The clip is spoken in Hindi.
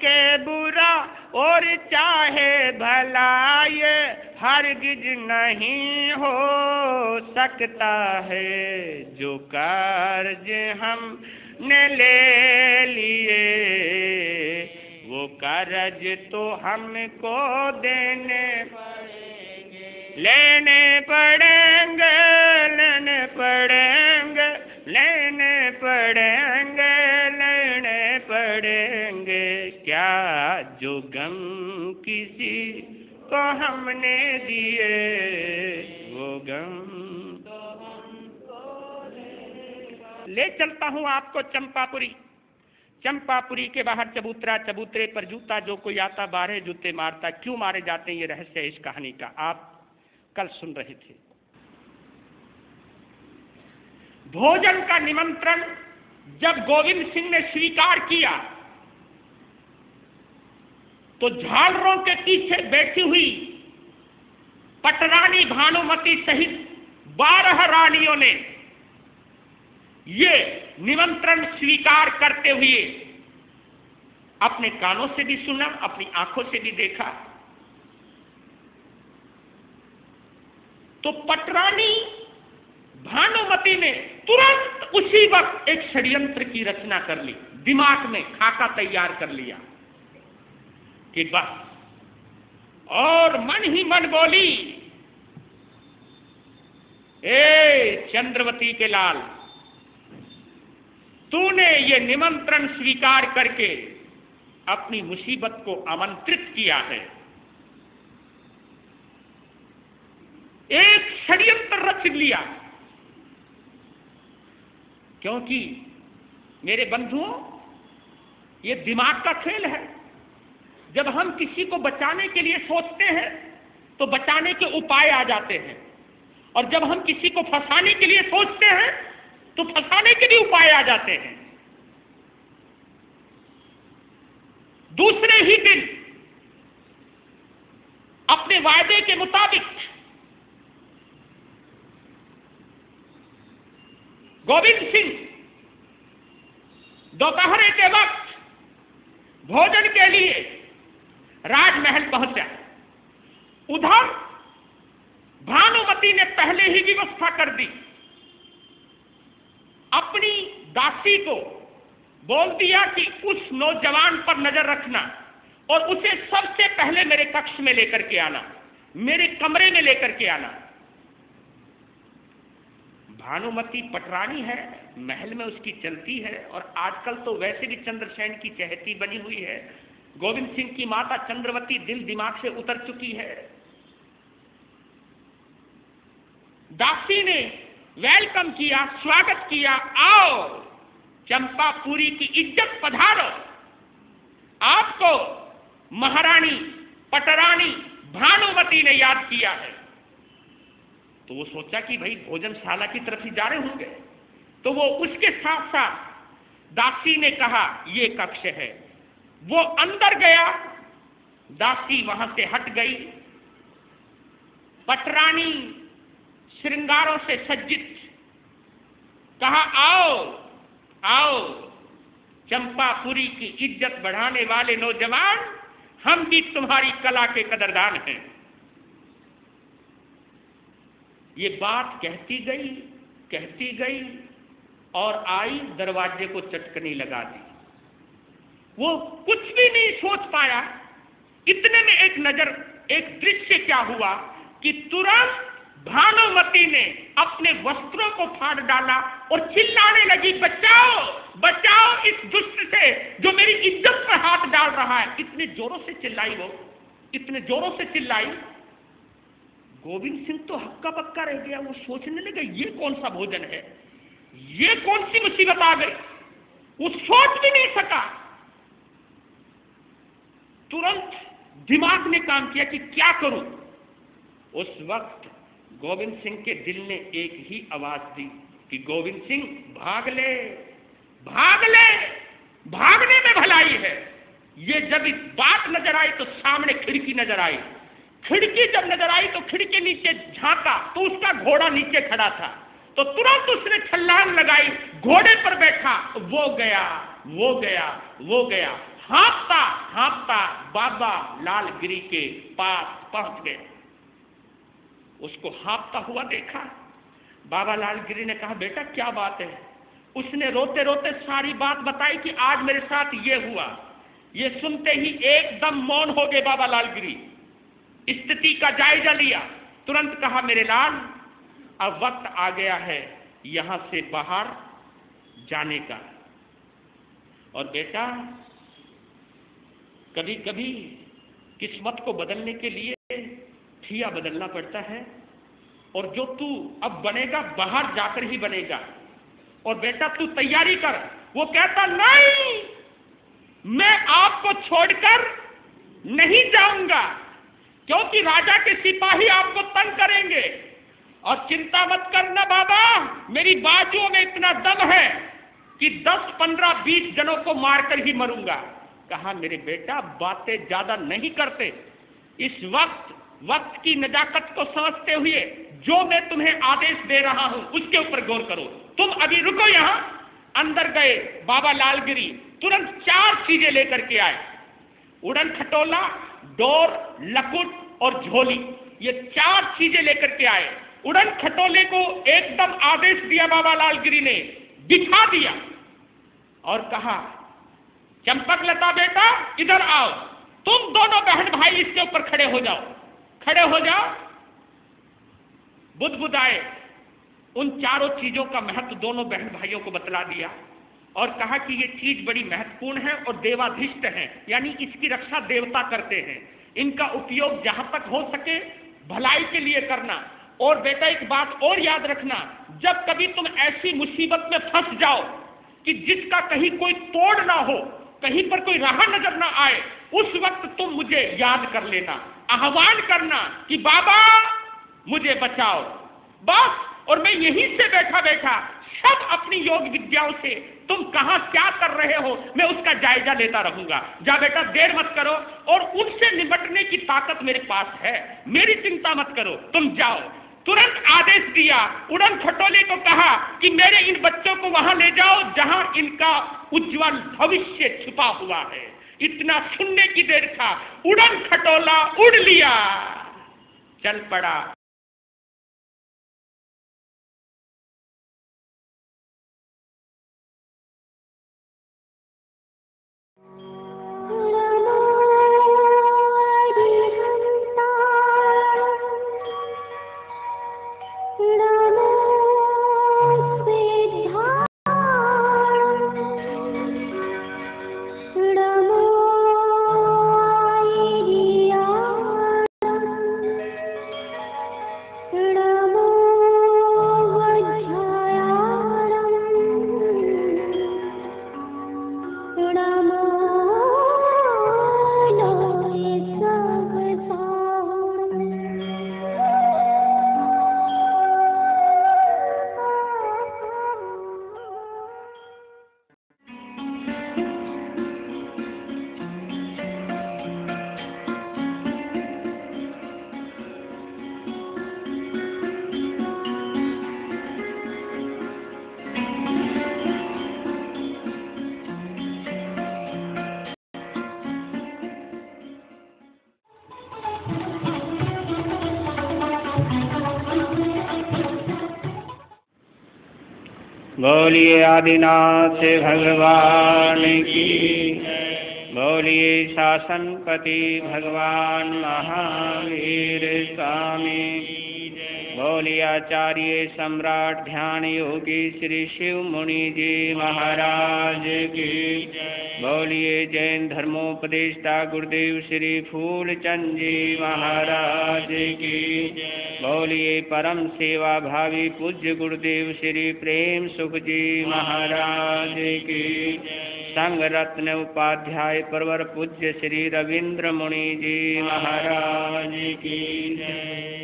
के बुरा और चाहे भला, ये हरगिज नहीं हो सकता है। जो कर्ज हमने ले लिए वो कर्ज तो हमको देने लेने पड़ेंगे, लेने पड़ेंगे, लेने पड़ेंगे, लेने पड़ेंगे। क्या जो गम किसी को हमने दिए वो गम तो हमको ले चलता हूँ आपको चंपापुरी। चंपापुरी के बाहर चबूतरा, चबूतरे पर जूता, जो कोई आता 12 जूते मारता। क्यों मारे जाते हैं ये रहस्य है इस कहानी का, आप कल सुन रहे थे। भोजन का निमंत्रण जब गोविंद सिंह ने स्वीकार किया तो झालरों के पीछे बैठी हुई पटरानी भानुमति सहित 12 रानियों ने ये निमंत्रण स्वीकार करते हुए अपने कानों से भी सुना, अपनी आंखों से भी देखा। तो पटरानी भानुमति ने तुरंत उसी वक्त एक षड्यंत्र की रचना कर ली, दिमाग में खाका तैयार कर लिया कि बस, और मन ही मन बोली, ए चंद्रवती के लाल, तूने ये निमंत्रण स्वीकार करके अपनी मुसीबत को आमंत्रित किया है। एक षड्यंत्र रच लिया, क्योंकि मेरे बंधुओं ये दिमाग का खेल है। जब हम किसी को बचाने के लिए सोचते हैं तो बचाने के उपाय आ जाते हैं, और जब हम किसी को फंसाने के लिए सोचते हैं तो फंसाने के भी उपाय आ जाते हैं। दूसरे ही दिन अपने वायदे के मुताबिक गोविंद सिंह दोपहर के वक्त भोजन के लिए राजमहल पहुंचा। उधर भानुमति ने पहले ही व्यवस्था कर दी, अपनी दासी को बोल दिया कि उस नौजवान पर नजर रखना और उसे सबसे पहले मेरे कक्ष में लेकर के आना, मेरे कमरे में लेकर के आना। भानुमति पटरानी है, महल में उसकी चलती है, और आजकल तो वैसे भी चंद्रसेन की चहेती बनी हुई है। गोविंद सिंह की माता चंद्रवती दिल दिमाग से उतर चुकी है। दासी ने वेलकम किया, स्वागत किया, आओ चंपापुरी की इज्जत पधारो, आपको महारानी पटरानी भानुमति ने याद किया है। तो वो सोचा कि भाई भोजनशाला की तरफ ही जा रहे होंगे, तो वो उसके साथ साथ दासी ने कहा ये कक्ष है। वो अंदर गया, दासी वहां से हट गई। पटरानी श्रृंगारों से सज्जित कहा आओ आओ चंपापुरी की इज्जत बढ़ाने वाले नौजवान, हम भी तुम्हारी कला के कदरदान हैं। ये बात कहती गई और आई दरवाजे को चटकनी लगा दी। वो कुछ भी नहीं सोच पाया। इतने में एक दृश्य क्या हुआ कि तुरंत भानुमति ने अपने वस्त्रों को फाड़ डाला और चिल्लाने लगी, बचाओ बचाओ इस दुष्ट से जो मेरी इज्जत पर हाथ डाल रहा है। इतने जोरों से चिल्लाई, वो इतने जोरों से चिल्लाई। गोविंद सिंह तो हक्का बक्का रह गया। वो सोचने लगा ये कौन सा भोजन है, ये कौन सी मुसीबत आ गई। वो सोच भी नहीं सका। तुरंत दिमाग ने काम किया कि क्या करूं। उस वक्त गोविंद सिंह के दिल ने एक ही आवाज दी कि गोविंद सिंह भाग ले, भाग ले, भागने में भलाई है। ये जब बात नजर आई तो सामने खिड़की नजर आई। खिड़की जब नजर आई तो खिड़की नीचे झांका तो उसका घोड़ा नीचे खड़ा था। तो तुरंत उसने छलांग लगाई, घोड़े पर बैठा, वो गया, वो गया, वो गया। हाँफता हाँफता बाबा लालगिरी के पास पहुंच गया। उसको हाँफता हुआ देखा। बाबा लालगिरी ने कहा, बेटा क्या बात है? उसने रोते रोते सारी बात बताई कि आज मेरे साथ ये हुआ। ये सुनते ही एकदम मौन हो गए बाबा लालगिरी। स्थिति का जायजा लिया, तुरंत कहा, मेरे लाल, अब वक्त आ गया है यहां से बाहर जाने का। और बेटा, कभी कभी किस्मत को बदलने के लिए ठिया बदलना पड़ता है, और जो तू अब बनेगा बाहर जाकर ही बनेगा। और बेटा तू तैयारी कर। वो कहता, नहीं, मैं आपको छोड़कर नहीं जाऊंगा, क्योंकि राजा के सिपाही आपको तंग करेंगे। और चिंता मत करना बाबा, मेरी बाजुओं में इतना दम है कि 10, 15, 20 जनों को मारकर ही मरूंगा। कहा, मेरे बेटा बातें ज्यादा नहीं करते, इस वक्त की नजाकत को समझते हुए जो मैं तुम्हें आदेश दे रहा हूं उसके ऊपर गौर करो। तुम अभी रुको यहां। अंदर गए बाबा लालगिरी, तुरंत 4 चीजें लेकर के आए। उड़न खटोला, डोर, लकुट और झोली, ये 4 चीजें लेकर के आए। उड़न खटोले को एकदम आदेश दिया बाबा लालगिरी ने, बिठा दिया और कहा, चंपकलता बेटा इधर आओ, तुम दोनों बहन भाई इसके ऊपर खड़े हो जाओ, खड़े हो जाओ। बुदबुदाए। उन चारों चीजों का महत्व दोनों बहन भाइयों को बतला दिया और कहा कि ये चीज बड़ी महत्वपूर्ण है और देवाधिष्ट है, यानी इसकी रक्षा देवता करते हैं। इनका उपयोग जहां तक हो सके भलाई के लिए करना। और बेटा एक बात और याद रखना, जब कभी तुम ऐसी मुसीबत में फंस जाओ कि जिसका कहीं कोई तोड़ ना हो, कहीं पर कोई राह नजर ना आए, उस वक्त तुम मुझे याद कर लेना, आह्वान करना कि बाबा मुझे बचाओ, बस। और मैं यहीं से बैठा बैठा सब अपनी योग विद्याओं से तुम कहां क्या कर रहे हो मैं उसका जायजा लेता रहूंगा। जा बेटा, देर मत करो, और उनसे निपटने की ताकत मेरे पास है, मेरी चिंता मत करो, तुम जाओ। तुरंत आदेश दिया, उड़न खटोले को कहा कि मेरे इन बच्चों को वहां ले जाओ जहां इनका उज्जवल भविष्य छुपा हुआ है। इतना सुनने की देर था, उड़न खटोला उड़ लिया, चल पड़ा। बोलिए आदिनाथ भगवान की, बोलिए शासनपति भगवान महावीर स्वामी, बोलिए आचार्य सम्राट ध्यान योगी श्री शिव मुनि जी महाराज की, बोलिए जैन धर्मोपदेष्टा गुरुदेव श्री फूलचंद जी महाराज की, बोलिए परम सेवा भावी पूज्य गुरुदेव श्री प्रेम सुख जी महाराज की, संघ रत्न उपाध्याय परवर पूज्य श्री रविंद्र मुनि जी महाराज की।